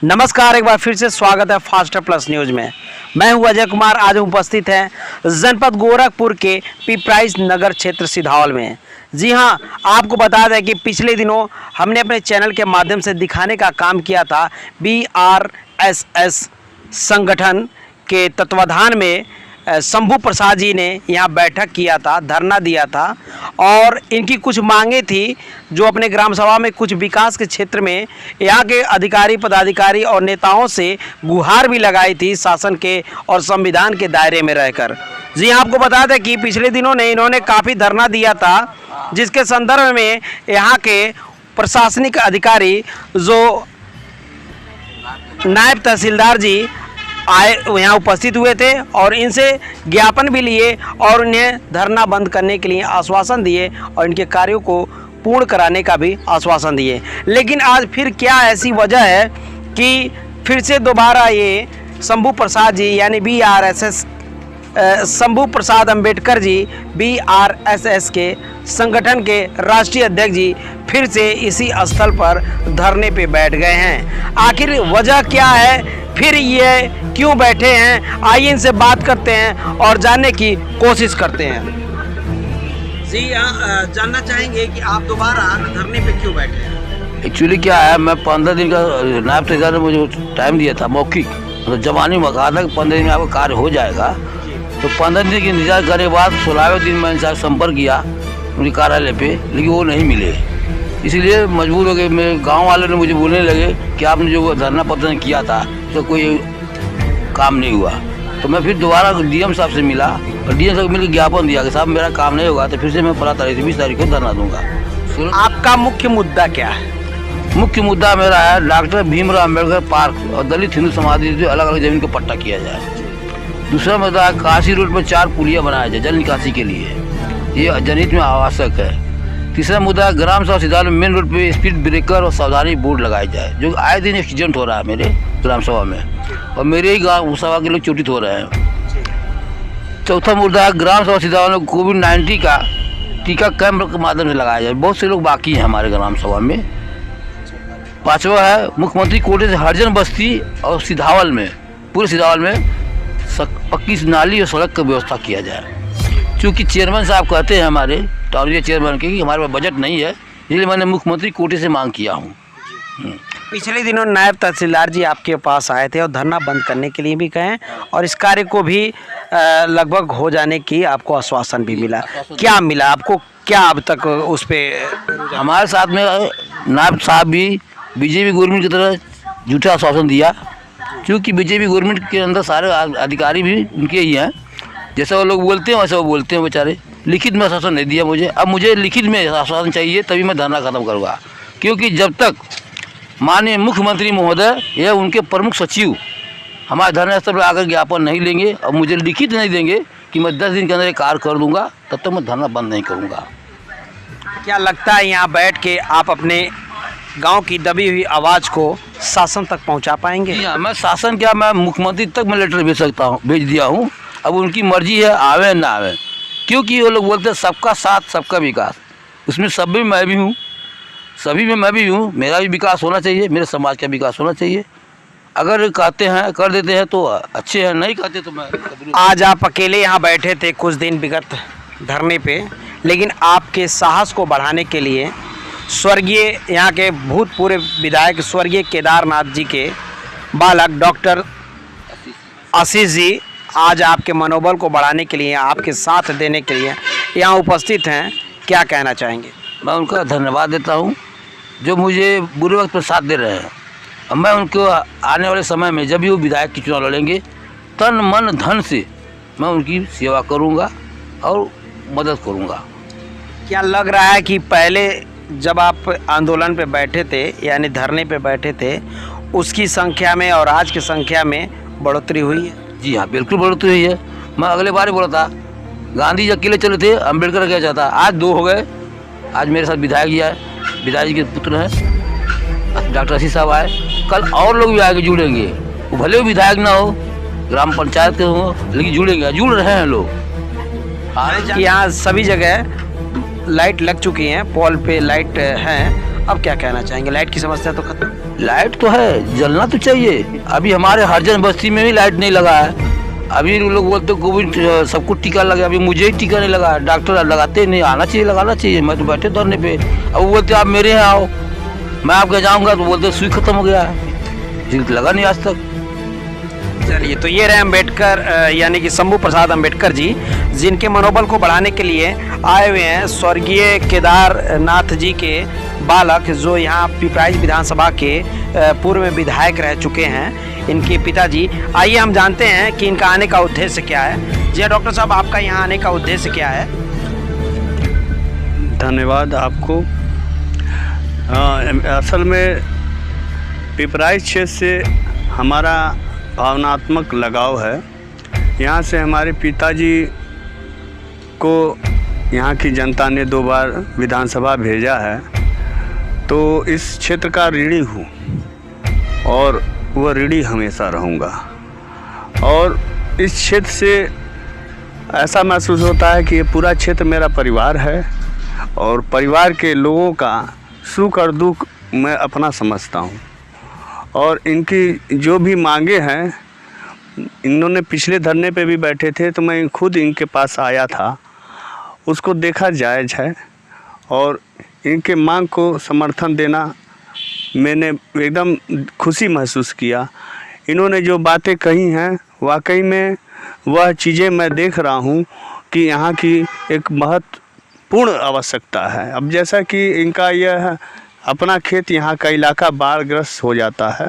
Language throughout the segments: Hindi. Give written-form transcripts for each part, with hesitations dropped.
नमस्कार, एक बार फिर से स्वागत है फास्टर प्लस न्यूज में। मैं हूं अजय कुमार। आज उपस्थित हैं जनपद गोरखपुर के पिपराइच नगर क्षेत्र सिधावल में। जी हां, आपको बता दें कि पिछले दिनों हमने अपने चैनल के माध्यम से दिखाने का काम किया था। BRSS संगठन के तत्वाधान में शंभू प्रसाद जी ने यहाँ बैठक किया था, धरना दिया था और इनकी कुछ मांगे थी जो अपने ग्राम सभा में कुछ विकास के क्षेत्र में यहाँ के अधिकारी, पदाधिकारी और नेताओं से गुहार भी लगाई थी शासन के और संविधान के दायरे में रहकर। जी आपको बता दें कि पिछले दिनों इन्होंने काफ़ी धरना दिया था, जिसके संदर्भ में यहाँ के प्रशासनिक अधिकारी जो नायब तहसीलदार जी आए यहाँ उपस्थित हुए थे और इनसे ज्ञापन भी लिए और उन्हें धरना बंद करने के लिए आश्वासन दिए और इनके कार्यों को पूर्ण कराने का भी आश्वासन दिए। लेकिन आज फिर क्या ऐसी वजह है कि फिर से दोबारा ये शंभू प्रसाद जी यानी BRSS शंभू प्रसाद अंबेडकर जी BRSS के संगठन के राष्ट्रीय अध्यक्ष जी फिर से इसी स्थल पर धरने पे बैठ गए हैं। आखिर वजह क्या है, फिर ये क्यों बैठे हैं, आइए इनसे बात करते हैं और जानने की कोशिश करते हैं। जी जानना चाहेंगे कि आप दोबारा धरने पे क्यों बैठे हैं? एक्चुअली क्या है, मैं 15 दिन का नायब तहसीलदार ने मुझे टाइम दिया था मौखिक, तो जवानी में कहा था कि 15 दिन में आपका कार्य हो जाएगा। तो 15 दिन के इंतजार करने के बाद 16वें दिन मैंने इनसे संपर्क किया उनके कार्यालय पे, लेकिन वो नहीं मिले। इसीलिए मजबूर हो गए। मेरे गांव वालों ने मुझे बोलने लगे कि आपने जो धरना प्रदर्शन किया था तो कोई काम नहीं हुआ। तो मैं फिर दोबारा DM साहब से मिला और DM साहब मिलकर ज्ञापन दिया कि साहब मेरा काम नहीं होगा तो फिर से मैं 15 तारीख से 20 तारीख को धरना दूंगा। आपका मुख्य मुद्दा क्या है? मुख्य मुद्दा मेरा है डॉक्टर भीमराव अम्बेडकर पार्क और दलित हिंदू समाधि जो अलग अलग जमीन को पट्टा किया जाए। दूसरा मुद्दा है काशी रोड पर 4 पुलिया बनाया जाए जल निकासी के लिए, ये जनहित में आवश्यक है। तीसरा मुद्दा है ग्राम सभा सिधावल में मेन रोड पे स्पीड ब्रेकर और सावधानी बोर्ड लगाए जाए, जो आए दिन एक्सीडेंट हो रहा है मेरे ग्राम सभा में और मेरे ही गाँव सभा के लोग चोटित हो रहे हैं। चौथा मुद्दा है ग्राम सभा सिधावल में कोविड-19 का टीका कैंप के माध्यम से लगाया जाए, बहुत से लोग बाकी हैं हमारे ग्राम सभा में। पाँचवा है मुख्यमंत्री कोटे से हरिजन बस्ती और सिधावल में पूरे सिधावल में पक्की नाली और सड़क की व्यवस्था किया जाए। क्योंकि चेयरमैन साहब कहते हैं हमारे टाउन चेयरमैन के कि हमारे पास बजट नहीं है, इसलिए मैंने मुख्यमंत्री कोटे से मांग किया हूँ। पिछले दिनों नायब तहसीलदार जी आपके पास आए थे और धरना बंद करने के लिए भी कहें और इस कार्य को भी लगभग हो जाने की आपको आश्वासन भी मिला। क्या मिला आपको, क्या अब तक उस पर? हमारे साथ में नायब साहब भी BJP गवर्नमेंट की तरह झूठा आश्वासन दिया, क्योंकि BJP गवर्नमेंट के अंदर सारे अधिकारी भी उनके ही हैं। जैसे वो लोग बोलते हैं वैसे वो बोलते हैं बेचारे। लिखित में आश्वासन नहीं दिया मुझे, अब मुझे लिखित में आश्वासन चाहिए तभी मैं धरना खत्म करूँगा। क्योंकि जब तक माननीय मुख्यमंत्री महोदय या उनके प्रमुख सचिव हमारे धरना स्थल पर आकर ज्ञापन नहीं लेंगे और मुझे लिखित नहीं देंगे कि मैं 10 दिन के अंदर ये कार्य कर दूँगा, तब तक मैं धरना बंद नहीं करूँगा। क्या लगता है यहाँ बैठ के आप अपने गांव की दबी हुई आवाज़ को शासन तक पहुंचा पाएंगे? जी हाँ, मैं शासन क्या, मैं मुख्यमंत्री तक मैं लेटर भेज सकता हूँ, भेज दिया हूँ। अब उनकी मर्जी है आवे ना आवे, क्योंकि वो लोग बोलते हैं सबका साथ सबका विकास, उसमें सब में मैं भी हूँ, सभी में मैं भी हूँ। मेरा भी विकास होना चाहिए, मेरे समाज का विकास होना चाहिए। अगर कहते हैं कर देते हैं तो अच्छे हैं, नहीं कहते तो मैं। आज आप अकेले यहाँ बैठे थे कुछ दिन विगत धरने पे, लेकिन आपके साहस को बढ़ाने के लिए स्वर्गीय यहाँ के भूतपूर्व विधायक स्वर्गीय केदारनाथ जी के बालक डॉक्टर आशीष जी आज आपके मनोबल को बढ़ाने के लिए, आपके साथ देने के लिए यहाँ उपस्थित हैं। क्या कहना चाहेंगे? मैं उनका धन्यवाद देता हूँ जो मुझे बुरे वक्त पर साथ दे रहे हैं। और मैं उनको आने वाले समय में जब भी वो विधायक की चुनाव लड़ेंगे, तन मन धन से मैं उनकी सेवा करूँगा और मदद करूँगा। क्या लग रहा है कि पहले जब आप आंदोलन पे बैठे थे यानी धरने पे बैठे थे, उसकी संख्या में और आज की संख्या में बढ़ोतरी हुई है? जी हाँ, बिल्कुल बढ़ोतरी हुई है। मैं अगले बार ही बोला था, गांधी जी अकेले चले थे, अम्बेडकर क्या चाहता, आज 2 हो गए। आज मेरे साथ विधायक जी आए, विधायक जी के पुत्र हैं डॉक्टर आशीष साहब आए, कल और लोग भी आगे जुड़ेंगे। वो भले वो विधायक ना हो, ग्राम पंचायत के हो, लेकिन जुड़ेंगे, जुड़ रहे हैं लोग। यहाँ सभी जगह लाइट लग चुकी हैं, पोल पे लाइट हैं, अब क्या कहना चाहेंगे? लाइट की समस्या तो खत्म? लाइट तो है, जलना तो चाहिए। अभी हमारे हरजन बस्ती में भी लाइट नहीं लगा है। अभी लोग बोलते कोविड सबको टीका लगा, अभी मुझे ही टीका नहीं लगा। डॉक्टर लगाते नहीं, आना चाहिए, लगाना चाहिए। मैं तो बैठे धरने पे, अब वो बोलते आप मेरे यहाँ आओ, मैं आपके जाऊँगा तो बोलते सुई खत्म हो गया है, जी लगा नहीं आज तक। चलिए, तो ये रहे अम्बेडकर यानी कि शंभू प्रसाद अम्बेडकर जी, जिनके मनोबल को बढ़ाने के लिए आए हुए हैं स्वर्गीय केदारनाथ जी के बालक, जो यहाँ पिपराइच विधानसभा के पूर्व में विधायक रह चुके हैं, इनके पिताजी। आइए हम जानते हैं कि इनका आने का उद्देश्य क्या है। जी डॉक्टर साहब, आपका यहाँ आने का उद्देश्य क्या है? धन्यवाद आपको। असल में पिपराइच क्षेत्र से हमारा भावनात्मक लगाव है। यहाँ से हमारे पिताजी को यहाँ की जनता ने 2 बार विधानसभा भेजा है, तो इस क्षेत्र का ऋणी हूँ और वह ऋणी हमेशा रहूँगा। और इस क्षेत्र से ऐसा महसूस होता है कि ये पूरा क्षेत्र मेरा परिवार है और परिवार के लोगों का सुख और दुख मैं अपना समझता हूँ। और इनकी जो भी मांगे हैं, इन्होंने पिछले धरने पे भी बैठे थे तो मैं खुद इनके पास आया था, उसको देखा जायज़ है और इनके मांग को समर्थन देना मैंने एकदम खुशी महसूस किया। इन्होंने जो बातें कही हैं वाकई में वह चीज़ें मैं देख रहा हूँ कि यहाँ की एक महत्वपूर्ण आवश्यकता है। अब जैसा कि इनका यह अपना खेत, यहाँ का इलाका बाढ़ग्रस्त हो जाता है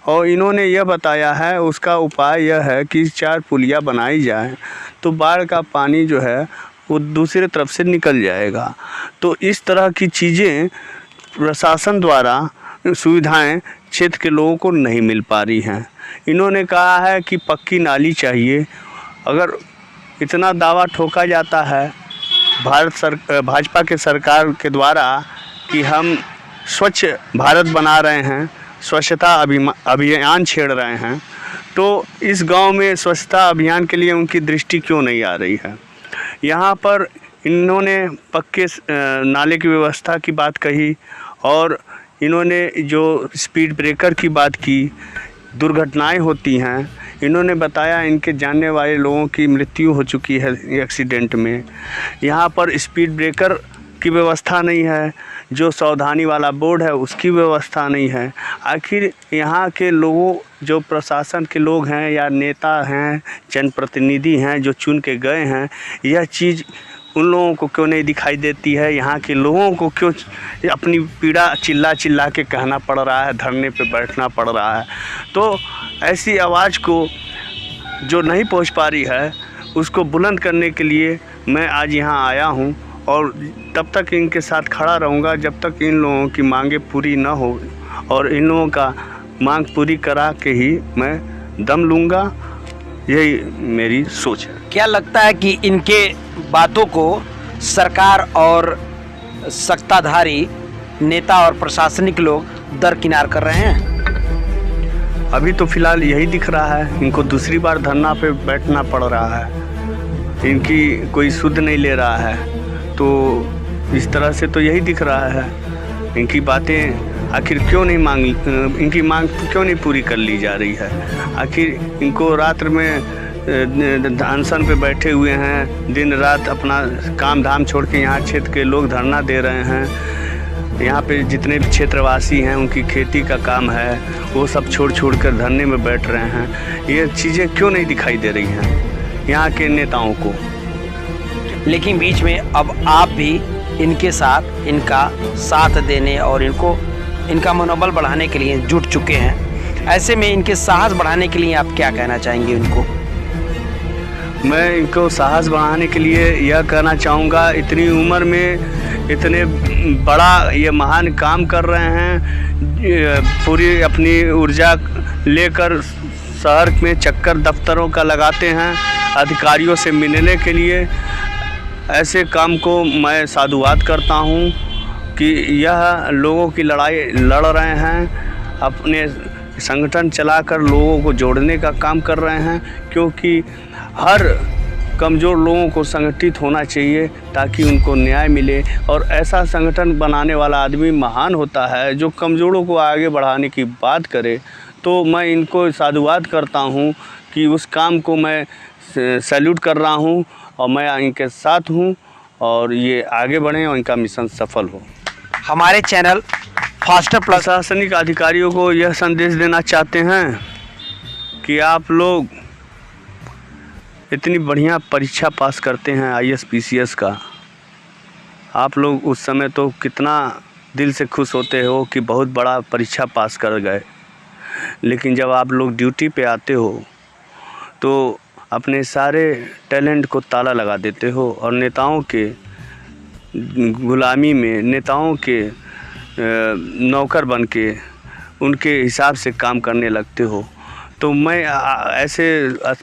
और इन्होंने यह बताया है उसका उपाय यह है कि 4 पुलिया बनाई जाए तो बाढ़ का पानी जो है वो दूसरे तरफ से निकल जाएगा। तो इस तरह की चीज़ें प्रशासन द्वारा सुविधाएं क्षेत्र के लोगों को नहीं मिल पा रही हैं। इन्होंने कहा है कि पक्की नाली चाहिए। अगर इतना दावा ठोका जाता है भाजपा के सरकार के द्वारा कि हम स्वच्छ भारत बना रहे हैं, स्वच्छता अभियान छेड़ रहे हैं, तो इस गांव में स्वच्छता अभियान के लिए उनकी दृष्टि क्यों नहीं आ रही है? यहाँ पर इन्होंने पक्के नाले की व्यवस्था की बात कही और इन्होंने जो स्पीड ब्रेकर की बात की, दुर्घटनाएं होती हैं, इन्होंने बताया इनके जानने वाले लोगों की मृत्यु हो चुकी है एक्सीडेंट में। यहाँ पर स्पीड ब्रेकर की व्यवस्था नहीं है, जो सावधानी वाला बोर्ड है उसकी व्यवस्था नहीं है। आखिर यहाँ के लोगों, जो प्रशासन के लोग हैं या नेता हैं, जनप्रतिनिधि हैं जो चुन के गए हैं, यह चीज़ उन लोगों को क्यों नहीं दिखाई देती है? यहाँ के लोगों को क्यों अपनी पीड़ा चिल्ला चिल्ला के कहना पड़ रहा है, धरने पे बैठना पड़ रहा है? तो ऐसी आवाज़ को जो नहीं पहुँच पा रही है उसको बुलंद करने के लिए मैं आज यहाँ आया हूँ और तब तक इनके साथ खड़ा रहूँगा जब तक इन लोगों की मांगें पूरी ना हो, और इन लोगों का मांग पूरी करा के ही मैं दम लूँगा। यही मेरी सोच है। क्या लगता है कि इनके बातों को सरकार और सत्ताधारी नेता और प्रशासनिक लोग दरकिनार कर रहे हैं? अभी तो फ़िलहाल यही दिख रहा है। इनको दूसरी बार धरना पे बैठना पड़ रहा है, इनकी कोई सुध नहीं ले रहा है, तो इस तरह से तो यही दिख रहा है। इनकी बातें आखिर क्यों नहीं इनकी मांग क्यों नहीं पूरी कर ली जा रही है? आखिर इनको रात्र में अनशन पे बैठे हुए हैं, दिन रात अपना काम धाम छोड़ के यहाँ क्षेत्र के लोग धरना दे रहे हैं। यहाँ पे जितने भी क्षेत्रवासी हैं उनकी खेती का काम है, वो सब छोड़ कर धरने में बैठ रहे हैं। ये चीज़ें क्यों नहीं दिखाई दे रही हैं यहाँ के नेताओं को? लेकिन बीच में अब आप भी इनके साथ इनका साथ देने और इनका मनोबल बढ़ाने के लिए जुट चुके हैं। ऐसे में इनके साहस बढ़ाने के लिए आप क्या कहना चाहेंगे इनको? मैं इनको साहस बढ़ाने के लिए यह कहना चाहूँगा, इतनी उम्र में इतने बड़ा ये महान काम कर रहे हैं, पूरी अपनी ऊर्जा लेकर शहर में चक्कर दफ्तरों का लगाते हैं अधिकारियों से मिलने के लिए। ऐसे काम को मैं साधुवाद करता हूँ कि यह लोगों की लड़ाई लड़ रहे हैं, अपने संगठन चलाकर लोगों को जोड़ने का काम कर रहे हैं, क्योंकि हर कमज़ोर लोगों को संगठित होना चाहिए ताकि उनको न्याय मिले। और ऐसा संगठन बनाने वाला आदमी महान होता है जो कमज़ोरों को आगे बढ़ाने की बात करे। तो मैं इनको साधुवाद करता हूँ कि उस काम को मैं सैल्यूट कर रहा हूँ और मैं इनके साथ हूँ और ये आगे बढ़ें और इनका मिशन सफल हो। हमारे चैनल फास्टर प्लस प्रशासनिक अधिकारियों को यह संदेश देना चाहते हैं कि आप लोग इतनी बढ़िया परीक्षा पास करते हैं IAS PCS का, आप लोग उस समय तो कितना दिल से खुश होते हो कि बहुत बड़ा परीक्षा पास कर गए, लेकिन जब आप लोग ड्यूटी पे आते हो तो अपने सारे टैलेंट को ताला लगा देते हो और नेताओं के गुलामी में, नेताओं के नौकर बन के उनके हिसाब से काम करने लगते हो। तो मैं ऐसे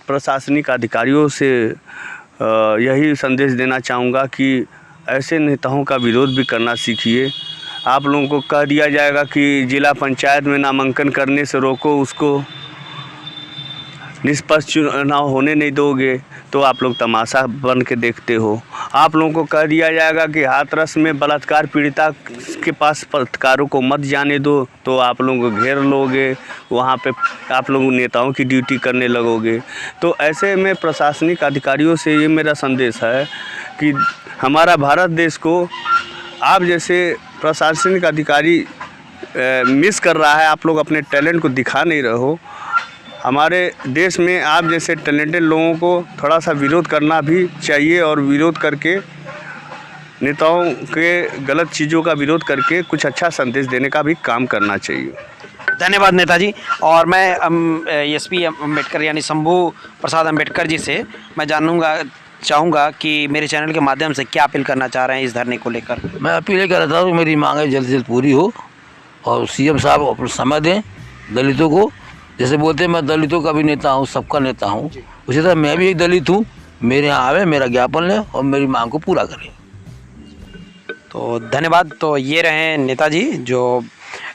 प्रशासनिक अधिकारियों से यही संदेश देना चाहूँगा कि ऐसे नेताओं का विरोध भी करना सीखिए। आप लोगों को कह दिया जाएगा कि जिला पंचायत में नामांकन करने से रोको, उसको निष्पक्ष चुनाव होने नहीं दोगे तो आप लोग तमाशा बन के देखते हो। आप लोगों को कह दिया जाएगा कि हाथरस में बलात्कार पीड़िता के पास पत्रकारों को मत जाने दो तो आप लोगों को घेर लोगे, वहाँ पे आप लोग नेताओं की ड्यूटी करने लगोगे। तो ऐसे में प्रशासनिक अधिकारियों से ये मेरा संदेश है कि हमारा भारत देश को आप जैसे प्रशासनिक अधिकारी मिस कर रहा है। आप लोग अपने टैलेंट को दिखा नहीं रहे हो। हमारे देश में आप जैसे टैलेंटेड लोगों को थोड़ा सा विरोध करना भी चाहिए और विरोध करके नेताओं के गलत चीज़ों का विरोध करके कुछ अच्छा संदेश देने का भी काम करना चाहिए। धन्यवाद नेताजी। और मैं SP अम्बेडकर यानी शंभू प्रसाद अम्बेडकर जी से मैं चाहूँगा कि मेरे चैनल के माध्यम से क्या अपील करना चाह रहे हैं इस धरने को लेकर। मैं अपील ये कर रहा था कि मेरी मांगें जल्द से जल्द पूरी हो और CM साहब अपना समय दें दलितों को। जैसे बोलते हैं मैं दलितों का भी नेता हूँ, सबका नेता हूँ, उसी तरह मैं भी एक दलित हूँ। मेरे यहाँ आवे, मेरा ज्ञापन लें और मेरी मांग को पूरा करें। तो धन्यवाद। तो ये रहे नेताजी जो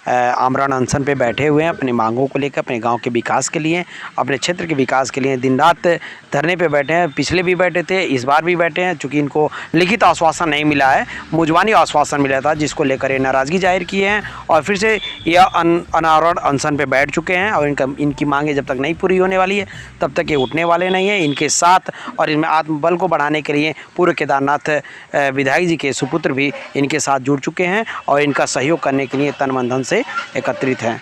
आमरण अनशन पे बैठे हुए हैं अपनी मांगों को लेकर, अपने गांव के विकास के लिए, अपने क्षेत्र के विकास के लिए दिन रात धरने पे बैठे हैं। पिछले भी बैठे थे, इस बार भी बैठे हैं। चूँकि इनको लिखित आश्वासन नहीं मिला है, मुजबानी आश्वासन मिला था जिसको लेकर ये नाराज़गी जाहिर किए हैं और फिर से यह अनावरण अनशन पे बैठ चुके हैं। और इनकी मांगें जब तक नहीं पूरी होने वाली है तब तक ये उठने वाले नहीं हैं। इनके साथ और इनमें आत्मबल को बढ़ाने के लिए पूर्व केदारनाथ विधायक जी के सुपुत्र भी इनके साथ जुड़ चुके हैं और इनका सहयोग करने के लिए तन मन धन से एकत्रित हैं।